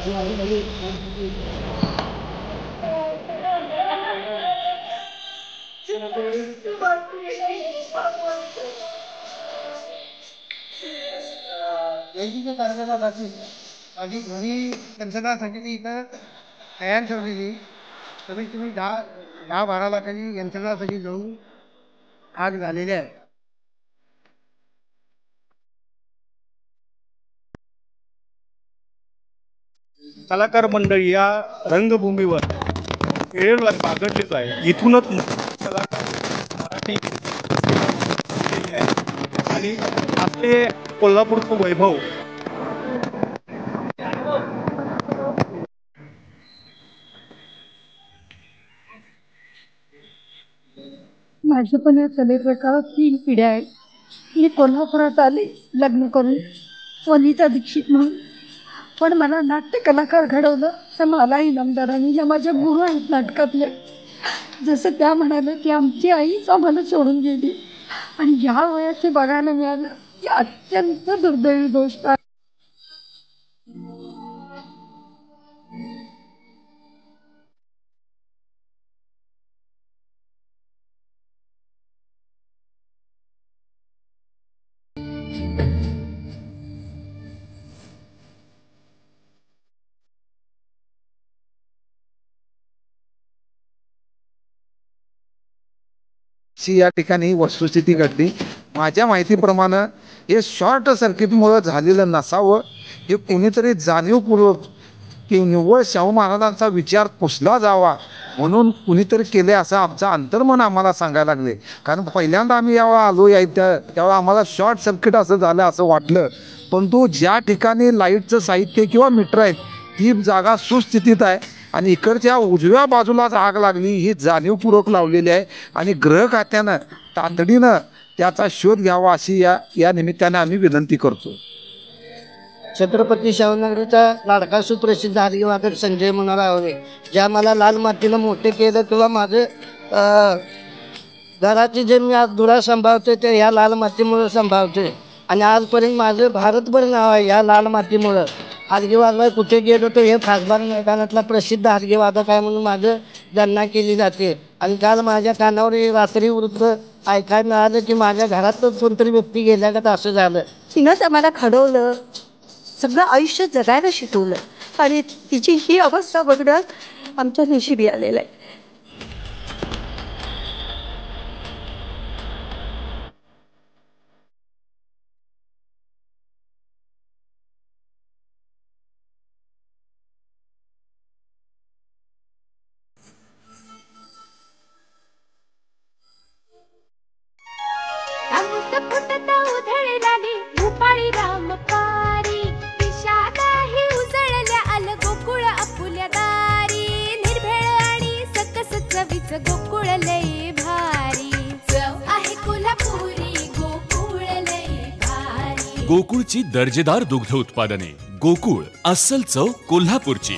माझी घरी यंत्रणासाठी इथं तयार ठेवलेली कमीत कमी 10-12 लाखाची यंत्रणासाठी घेऊन आग झालेली आहे. कलाकार मंडळी या रंगभूमीवर वेळेवर बागडलेच आहे. इथूनच कलाकार मराठी आणि आपले कोल्हापूरचं वैभव माझं पण या कलेप्रकारात 3 पिढ्या आहेत. मी कोल्हापुरात आले लग्न करून वनिता दीक्षित म्हणून, पण मला नाट्य कलाकार घडवलं तर मला इनामदारांनी ज्या माझ्या गुरु आहेत नाटकातले, जसं त्या म्हणाल्या की आमची आईच आम्हाला सोडून गेली आणि ह्या वयाचे बघायला मिळालं ही अत्यंत दुर्दैवी गोष्ट आहे. या ठिकाणी वस्तुस्थिती घडली. माझ्या माहितीप्रमाणे हे शॉर्ट सर्किटमुळे झालेलं नसावं, हे कोणीतरी जाणीवपूर्वक की निव्वळ शाहू महाराजांचा विचार पुसला जावा म्हणून कुणीतरी केले असं आमचं अंतर्मन आम्हाला सांगायला लागले. कारण पहिल्यांदा आम्ही जेव्हा आलो तेव्हा आम्हाला शॉर्ट सर्किट असं झालं असं वाटलं. परंतु ज्या ठिकाणी लाईटचं साहित्य किंवा मीटर आहेत ती जागा सुस्थितीत आहे आणि इकडच्या उजव्या बाजूलाच आग लागली ही जाणीवपूर्वक लावलेली आहे आणि गृह खात्यानं तातडीनं त्याचा शोध घ्यावा अशी या निमित्ताने आम्ही विनंती करतो. छत्रपती शाहूनगरचा लाडका सुप्रसिद्ध हरिवादक संजय मनोहर, ज्या मला लाल मातीनं मोठे केलं किंवा माझं घराची जे मी आज धुरा सांभाळते ते ह्या लाल मातीमुळं सांभाळते आणि आजपर्यंत माझं भारतभर नाव आहे या लाल मातीमुळं. हलगी वाजवाय कुठे गेलो तर हे खासबाग मैदानातला प्रसिद्ध हलगी वादक आहे म्हणून माझं गणना केली जाते. आणि काल माझ्या कानावर रात्री वृत्त ऐकायला मिळालं की माझ्या घरातच कोणतरी व्यक्ती गेल्या का असं झालं. तिनंच आम्हाला घडवलं, सगळं आयुष्य जगायला शिकवलं आणि तिची ही अवस्था बघणं आमच्या नशिबी आलेलं आहे. गोकुळ लई भारी चव आहे कोल्हापुरी, गोकुळ लई भारी. गोकुळची दर्जेदार दुग्ध उत्पादने. गोकुळ, अस्सल चव कोल्हापूरची.